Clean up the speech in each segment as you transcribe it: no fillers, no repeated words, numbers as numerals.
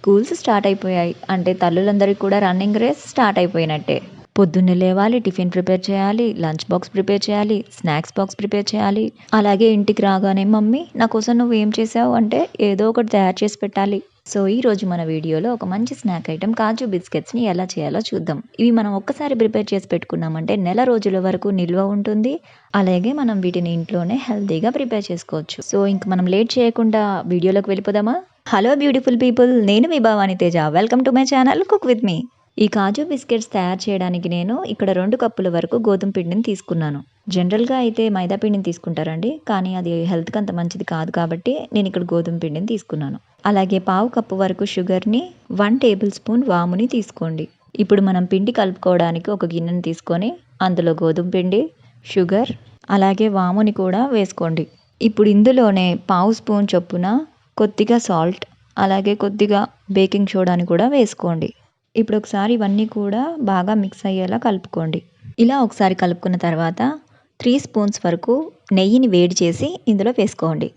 Schools start అయిపోయాయి. అంటే తల్లులందరికీ కూడా రన్నింగ్ రేస్ స్టార్ట్ అయిపోయినట్టే. పొద్దున్నే లేవాలి, టిఫిన్ ప్రిపేర్ చేయాలి, లంచ్ బాక్స్ ప్రిపేర్ చేయాలి, స్నాక్స్ బాక్స్ ప్రిపేర్ చేయాలి. అలాగే ఇంటికి రాగానే మమ్మీ నా కోసం నువ్వేం చేసావు అంటే ఏదో ఒకటి తయారు చేసి పెట్టాలి. సో ఈరోజు మన వీడియోలో ఒక మంచి స్నాక్ ఐటెం కాజు బిస్కెట్స్ని ఎలా చేయాలో చూద్దాం. ఇవి మనం ఒక్కసారి ప్రిపేర్ చేసి పెట్టుకున్నామంటే నెల రోజుల వరకు నిల్వ ఉంటుంది. అలాగే మనం వీటిని ఇంట్లోనే హెల్తీగా ప్రిపేర్ చేసుకోవచ్చు. సో ఇంక మనం లేట్ చేయకుండా వీడియోలోకి వెళ్ళిపోదామా? హలో బ్యూటిఫుల్ పీపుల్, నేను మీ Bhavani Teja. Welcome to my channel cook with me. ఈ కాజు బిస్కెట్స్ తయారు చేయడానికి నేను ఇక్కడ 2 కప్పుల వరకు గోధుమ పిండిని తీసుకున్నాను. జనరల్గా అయితే మైదా పిండిని తీసుకుంటారండి, కానీ అది హెల్త్కి అంత మంచిది కాదు కాబట్టి నేను ఇక్కడ గోధుమ పిండిని తీసుకున్నాను. అలాగే పావు కప్పు వరకు షుగర్ని, 1 టేబుల్ స్పూన్ వాముని తీసుకోండి. ఇప్పుడు మనం పిండి కలుపుకోవడానికి ఒక గిన్నెని తీసుకొని అందులో గోధుమ పిండి, షుగర్ అలాగే వాముని కూడా వేసుకోండి. ఇప్పుడు ఇందులోనే పావు స్పూన్ చొప్పున కొద్దిగా సాల్ట్ అలాగే కొద్దిగా బేకింగ్ సోడాని కూడా వేసుకోండి. ఇప్పుడు ఒకసారి ఇవన్నీ కూడా బాగా మిక్స్ అయ్యేలా కలుపుకోండి. ఇలా ఒకసారి కలుపుకున్న తర్వాత 3 స్పూన్స్ వరకు నెయ్యిని వేడి చేసి ఇందులో వేసుకోండి.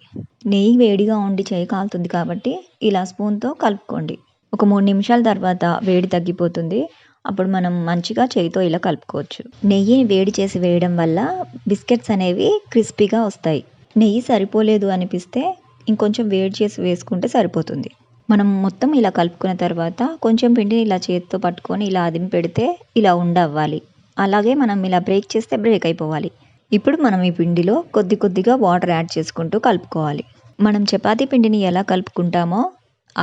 నెయ్యి వేడిగా ఉండి చేయి కాలుతుంది కాబట్టి ఇలా స్పూన్తో కలుపుకోండి. ఒక 3 నిమిషాల తర్వాత వేడి తగ్గిపోతుంది. అప్పుడు మనం మంచిగా చేయితో ఇలా కలుపుకోవచ్చు. నెయ్యిని వేడి చేసి వేయడం వల్ల బిస్కెట్స్ అనేవి క్రిస్పీగా వస్తాయి. నెయ్యి సరిపోలేదు అనిపిస్తే ఇంకొంచెం వేడి చేసి వేసుకుంటే సరిపోతుంది. మనం మొత్తం ఇలా కలుపుకున్న తర్వాత కొంచెం పిండిని ఇలా చేతితో పట్టుకొని ఇలా అదిమి పెడితే ఇలా ఉండవ్వాలి. అలాగే మనం ఇలా బ్రేక్ చేస్తే బ్రేక్ అయిపోవాలి. ఇప్పుడు మనం ఈ పిండిలో కొద్ది కొద్దిగా వాటర్ యాడ్ చేసుకుంటూ కలుపుకోవాలి. మనం చపాతీ పిండిని ఎలా కలుపుకుంటామో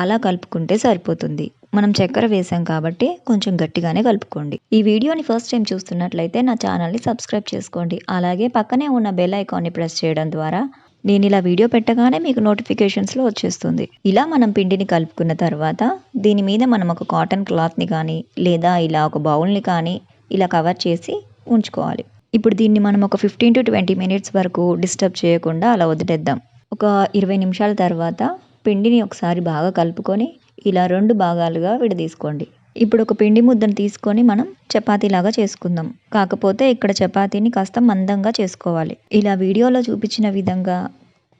అలా కలుపుకుంటే సరిపోతుంది. మనం చక్కెర వేసాం కాబట్టి కొంచెం గట్టిగానే కలుపుకోండి. ఈ వీడియోని ఫస్ట్ టైం చూస్తున్నట్లయితే నా ఛానల్ని సబ్స్క్రైబ్ చేసుకోండి. అలాగే పక్కనే ఉన్న బెల్ ఐకాన్ని ప్రెస్ చేయడం ద్వారా నేను ఇలా వీడియో పెట్టగానే మీకు నోటిఫికేషన్స్లో వచ్చేస్తుంది. ఇలా మనం పిండిని కలుపుకున్న తర్వాత దీని మీద మనం ఒక కాటన్ క్లాత్ని కానీ లేదా ఇలా ఒక బౌల్ని కానీ ఇలా కవర్ చేసి ఉంచుకోవాలి. ఇప్పుడు దీన్ని మనం ఒక 15 to 20 మినిట్స్ వరకు డిస్టర్బ్ చేయకుండా అలా వదిలేద్దాం. ఒక 20 నిమిషాల తర్వాత పిండిని ఒకసారి బాగా కలుపుకొని ఇలా 2 భాగాలుగా విడదీసుకోండి. ఇప్పుడు ఒక పిండి ముద్దను తీసుకొని మనం చపాతీలాగా చేసుకుందాం. కాకపోతే ఇక్కడ చపాతీని కాస్త మందంగా చేసుకోవాలి. ఇలా వీడియోలో చూపించిన విధంగా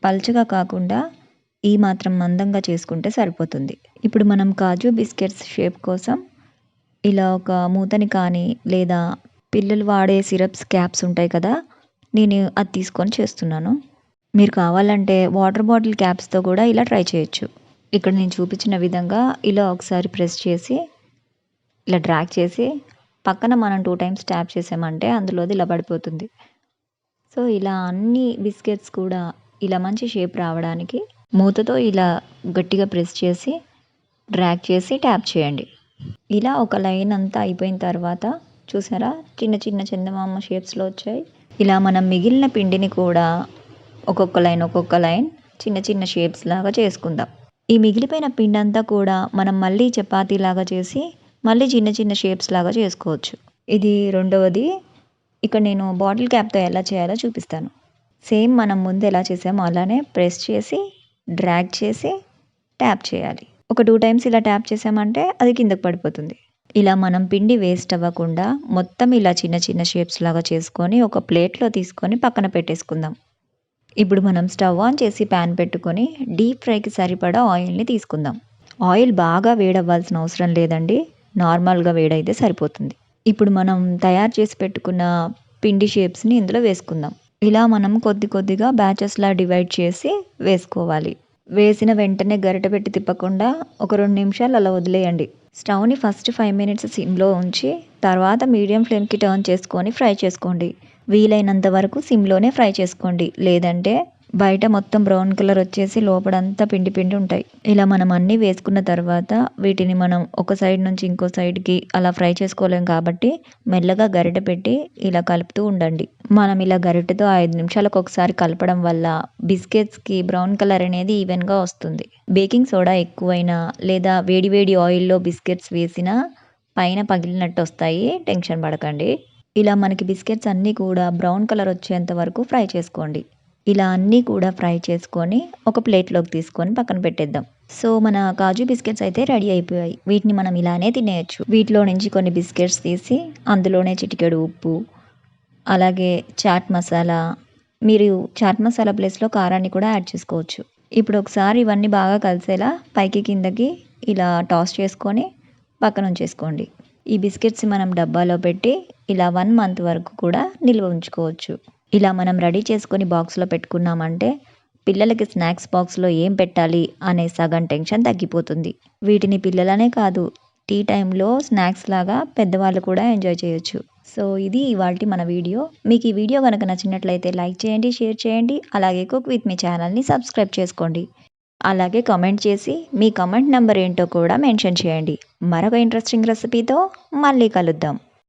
పల్చగా కాకుండా ఈ మాత్రం మందంగా చేసుకుంటే సరిపోతుంది. ఇప్పుడు మనం కాజు బిస్కెట్స్ షేప్ కోసం ఇలా ఒక మూతని కానీ లేదా పిల్లలు వాడే సిరప్స్ క్యాప్స్ ఉంటాయి కదా, నేను అది తీసుకొని చేస్తున్నాను. మీరు కావాలంటే వాటర్ బాటిల్ క్యాప్స్తో కూడా ఇలా ట్రై చేయొచ్చు. ఇక్కడ నేను చూపించిన విధంగా ఇలా ఒకసారి ప్రెస్ చేసి ఇలా డ్రాగ్ చేసి పక్కన మనం 2 టైమ్స్ ట్యాప్ చేసామంటే అందులోది ఇలా పడిపోతుంది. సో ఇలా అన్ని బిస్కెట్స్ కూడా ఇలా మంచి షేప్ రావడానికి మూతతో ఇలా గట్టిగా ప్రెస్ చేసి డ్రాగ్ చేసి ట్యాప్ చేయండి. ఇలా ఒక లైన్ అంతా అయిపోయిన తర్వాత చూసారా, చిన్న చిన్న చందమామ షేప్స్లో వచ్చాయి. ఇలా మనం మిగిలిన పిండిని కూడా ఒక్కొక్క లైన్ చిన్న చిన్న షేప్స్ లాగా చేసుకుందాం. ఈ మిగిలిపోయిన పిండి అంతా కూడా మనం మళ్ళీ చపాతీలాగా చేసి మళ్ళీ చిన్న చిన్న షేప్స్ లాగా చేసుకోవచ్చు. ఇది రెండవది. ఇక్కడ నేను బాటిల్ క్యాప్తో ఎలా చేయాలో చూపిస్తాను. సేమ్ మనం ముందు ఎలా చేసామో అలానే ప్రెస్ చేసి డ్రాగ్ చేసి ట్యాప్ చేయాలి. ఒక 2 టైమ్స్ ఇలా ట్యాప్ చేసామంటే అది కిందకు పడిపోతుంది. ఇలా మనం పిండి వేస్ట్ అవ్వకుండా మొత్తం ఇలా చిన్న చిన్న షేప్స్ లాగా చేసుకొని ఒక ప్లేట్లో తీసుకొని పక్కన పెట్టేసుకుందాం. ఇప్పుడు మనం స్టవ్ ఆన్ చేసి ప్యాన్ పెట్టుకొని డీప్ ఫ్రైకి సరిపడా ఆయిల్ని తీసుకుందాం. ఆయిల్ బాగా వేడవ్వాల్సిన అవసరం లేదండి, నార్మల్గా వేడైతే సరిపోతుంది. ఇప్పుడు మనం తయారు చేసి పెట్టుకున్న పిండి షేప్స్ని ఇందులో వేసుకుందాం. ఇలా మనం కొద్ది కొద్దిగా బ్యాచెస్లా డివైడ్ చేసి వేసుకోవాలి. వేసిన వెంటనే గరిటె పెట్టి తిప్పకుండా ఒక 2 నిమిషాలు అలా వదిలేయండి. స్టవ్ని ఫస్ట్ 5 మినిట్స్ సిమ్లో ఉంచి తర్వాత మీడియం ఫ్లేమ్కి టర్న్ చేసుకొని ఫ్రై చేసుకోండి. వీలైనంత వరకు సిమ్లోనే ఫ్రై చేసుకోండి, లేదంటే బయట మొత్తం బ్రౌన్ కలర్ వచ్చేసి లోపడంతా పిండి పిండి ఉంటాయి. ఇలా మనం అన్నీ వేసుకున్న తర్వాత వీటిని మనం ఒక సైడ్ నుంచి ఇంకో సైడ్కి అలా ఫ్రై చేసుకోలేం కాబట్టి మెల్లగా గరిటె పెట్టి ఇలా కలుపుతూ ఉండండి. మనం ఇలా గరిటెతో 5 నిమిషాలకు ఒకసారి కలపడం వల్ల బిస్కెట్స్కి బ్రౌన్ కలర్ అనేది ఈవెన్గా వస్తుంది. బేకింగ్ సోడా ఎక్కువైనా లేదా వేడివేడి ఆయిల్లో బిస్కెట్స్ వేసినా పైన పగిలినట్టు వస్తాయి, టెన్షన్ పడకండి. ఇలా మనకి బిస్కెట్స్ అన్నీ కూడా బ్రౌన్ కలర్ వచ్చేంత వరకు ఫ్రై చేసుకోండి. ఇలా అన్నీ కూడా ఫ్రై చేసుకొని ఒక ప్లేట్లోకి తీసుకొని పక్కన పెట్టేద్దాం. సో మన కాజు బిస్కెట్స్ అయితే రెడీ అయిపోయాయి. వీటిని మనం ఇలానే తినేయచ్చు. వీటిలో నుంచి కొన్ని బిస్కెట్స్ తీసి అందులోనే చిటికెడు ఉప్పు అలాగే చాట్ మసాలా, మీరు చాట్ మసాలా ప్లేస్లో కారాన్ని కూడా యాడ్ చేసుకోవచ్చు. ఇప్పుడు ఒకసారి ఇవన్నీ బాగా కలిసేలా పైకి కిందకి ఇలా టాస్ చేసుకొని పక్కన ఉంచేసుకోండి. ఈ బిస్కెట్స్ మనం డబ్బాలో పెట్టి ఇలా 1 మంత్ వరకు కూడా నిల్వ ఉంచుకోవచ్చు. ఇలా మనం రెడీ చేసుకొని బాక్స్‌లో పెట్టుకున్నామంటే పిల్లలకి స్నాక్స్ బాక్స్‌లో ఏం పెట్టాలి అనే సగం టెన్షన్ తగ్గిపోతుంది. వీటిని పిల్లలనే కాదు టీ టైంలో స్నాక్స్ లాగా పెద్దవాళ్ళు కూడా ఎంజాయ్ చేయొచ్చు. సో, ఇది ఇవాల్టి మన వీడియో. మీకు ఈ వీడియో గనక నచ్చినట్లయితే లైక్ చేయండి, షేర్ చేయండి. అలాగే కుక్ విత్ మీ ఛానల్‌ని సబ్స్క్రైబ్ చేసుకోండి. అలాగే కామెంట్ చేసి మీ కామెంట్ నంబర్ ఏంటో కూడా మెన్షన్ చేయండి. మరొక ఇంట్రెస్టింగ్ రెసిపీతో మళ్ళీ కలుద్దాం.